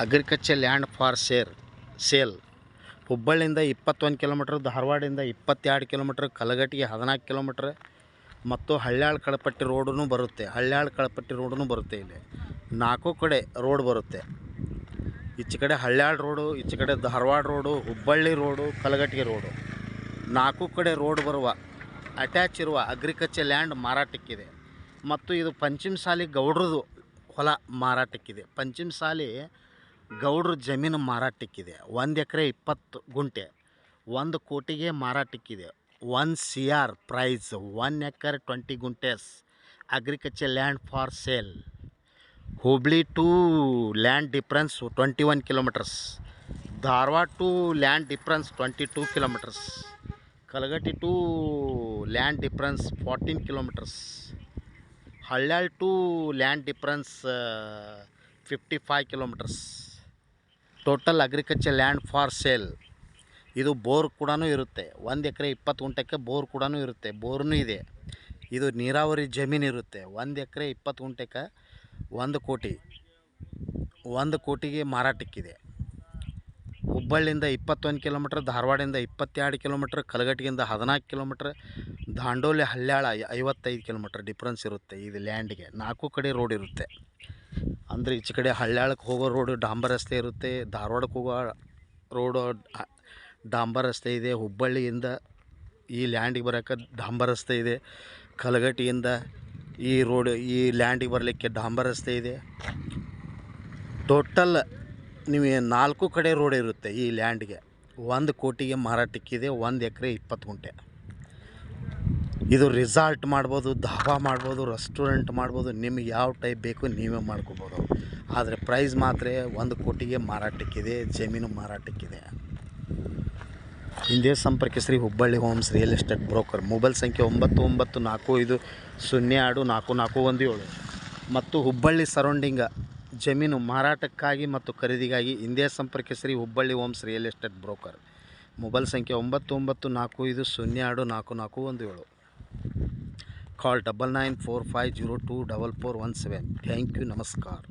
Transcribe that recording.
Agriculture land for sale. ಹುಬ್ಬಳ್ಳಿಯಿಂದ 21 kilometre, ಧಾರವಾಡಿಂದ 22 kilometre, Kalghatgi 14 kilometre ಮತ್ತು ಹಳ್ಯಾಳ್ ಕಳಪಟ್ಟಿ ರೋಡೂ ಬರುತ್ತೆ. ಹಳ್ಯಾಳ್ ಕಳಪಟ್ಟಿ ರೋಡೂ ಬರುತ್ತೆ. ಇಲ್ಲಿ 4 ಕಡೆ ರೋಡ್ ಬರುತ್ತೆ. ಈಚೆ ಕಡೆ ಹಳ್ಯಾಳ್ ರೋಡು, ಈಚೆ ಕಡೆ Dharwad road, Hubballi road, Kalghatgi road, 4 ಕಡೆ ರೋಡ್ ಬರುವ ಅಟ್ಯಾಚ್ ಇರುವ ಅಗ್ರಿಕಲ್ಚರ್ ಲ್ಯಾಂಡ್ ಮಾರಾಟಕ್ಕಿದೆ. ಮತ್ತು ಇದು ಪಂಚಮಸಾಲಿ ಗೌಡ್ರದು ಹೊಲ ಮಾರಾಟಕ್ಕಿದೆ. ಪಂಚಮಸಾಲಿ ಗೌಡ್ರ ಜಮೀನು ಮಾರಾಟಕ್ಕಿದೆ. 1 ಎಕರೆ 20 ಗುಂಟೆ 1 ಕೋಟಿಗೆ ಮಾರಾಟಕ್ಕಿದೆ. 1 CR ಪ್ರೈಸ್. 1 ಎಕರೆ 20 ಗುಂಟೆಸ್ agriculture land for sale. Hubli to land difference 21 kilometres. Dharwad to land difference 22 kilometres. Kalghatgi to land difference 14 kilometres. Haliyal to land difference 55 kilometres. Total agriculture land for sale. ಇದು ಬೋರ್ ಕೂಡ ಇರುತ್ತೆ. 1 ಎಕರೆ 20 ಗುಂಟೆಗೆ ಬೋರ್ ಕೂಡ ಇರುತ್ತೆ. ಬೋರ್ನೂ ಇದೆ. ಇದು ನೀರಾವರಿ ಜಮೀನು ಇರುತ್ತೆ. 1 ಎಕರೆ 20 ಗುಂಟೆಗೆ 1 ಕೋಟಿ 1 ಕೋಟಿಗೆ ಮಾರಾಟಕ್ಕಿದೆ. ಹುಬ್ಬಳ್ಳಿಯಿಂದ 21 ಕಿಲೋಮೀಟ್ರ್, ಧಾರವಾಡಿಂದ 22 ಕಿಲೋಮೀಟ್ರ್, ಕಲಘಟಗಿಯಿಂದ 14 kilometre, Dandeli Haliyal 55 kilometre difference ಇರುತ್ತೆ. ಇದು ಲ್ಯಾಂಡ್ಗೆ 4 ಕಡೆ ರೋಡ್ ಇರುತ್ತೆ. ಅಂದರೆ ಈಚೆ ಕಡೆ ಹಳ್ಯಾಳಕ್ಕೆ ಹೋಗೋ ರೋಡು ಡಾಂಬರ್ ರಸ್ತೆ ಇರುತ್ತೆ. ಧಾರವಾಡಕ್ಕೆ ಹೋಗೋ ರೋಡು ಡಾಂಬರ್ ರಸ್ತೆ ಇದೆ. ಹುಬ್ಬಳ್ಳಿಯಿಂದ ಈ ಲ್ಯಾಂಡಿಗೆ ಬರೋಕ್ಕೆ ಡಾಂಬರ್ ರಸ್ತೆ ಇದೆ. ಕಲಘಟಗಿಯಿಂದ ಈ ಲ್ಯಾಂಡಿಗೆ ಬರಲಿಕ್ಕೆ ಡಾಂಬರ್ ರಸ್ತೆ ಇದೆ. ಟೋಟಲ್ ನಿಮಗೆ 4 ಕಡೆ ರೋಡ್ ಇರುತ್ತೆ. ಈ ಲ್ಯಾಂಡ್ಗೆ 1 ಕೋಟಿಗೆ ಮಾರಾಟಕ್ಕಿದೆ. 1 ಎಕರೆ 20 ಗುಂಟೆ. ಇದು ರಿಸಾರ್ಟ್ ಮಾಡ್ಬೋದು, ಧಾಬಾ ಮಾಡ್ಬೋದು, ರೆಸ್ಟೋರೆಂಟ್ ಮಾಡ್ಬೋದು. ನಿಮಗೆ ಯಾವ ಟೈಪ್ ಬೇಕು ನೀವೇ ಮಾಡ್ಕೋಬೋದು. ಆದರೆ ಪ್ರೈಸ್ ಮಾತ್ರ 1 ಕೋಟಿಗೆ ಮಾರಾಟಕ್ಕಿದೆ. ಜಮೀನು ಮಾರಾಟಕ್ಕಿದೆ. ಹಿಂದೆ ಸಂಪರ್ಕಿಸ್ರಿ Hubballi homes real estate broker. Mobile ಸಂಖ್ಯೆ 9945024417 ಮತ್ತು ಹುಬ್ಬಳ್ಳಿ ಸರೌಂಡಿಂಗ ಜಮೀನು ಮಾರಾಟಕ್ಕಾಗಿ ಮತ್ತು ಖರೀದಿಗಾಗಿ ಹಿಂದೆ ಸಂಪರ್ಕಿಸ್ರಿ Hubballi homes real estate broker. Mobile ಸಂಖ್ಯೆ 9945024417. ಕಾಲ್ 9945024417. Thank you. ನಮಸ್ಕಾರ.